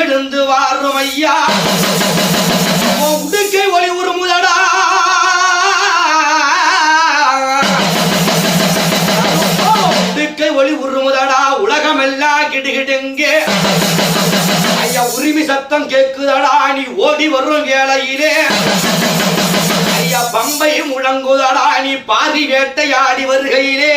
எழுந்து வாரும் ஐயா உடுக்கை ஒளி உருமுதடா உடுக்கை ஒளி உருமுதடா உலகமெல்லாம் கிடுகிடுங்கே ஐயா உரிமை சத்தம் கேக்குதடா நீ ஓடி வரும் வேளையிலே ஐயா பம்பை முழங்குதடா நீ பாதி வேட்டையாடி வருகையிலே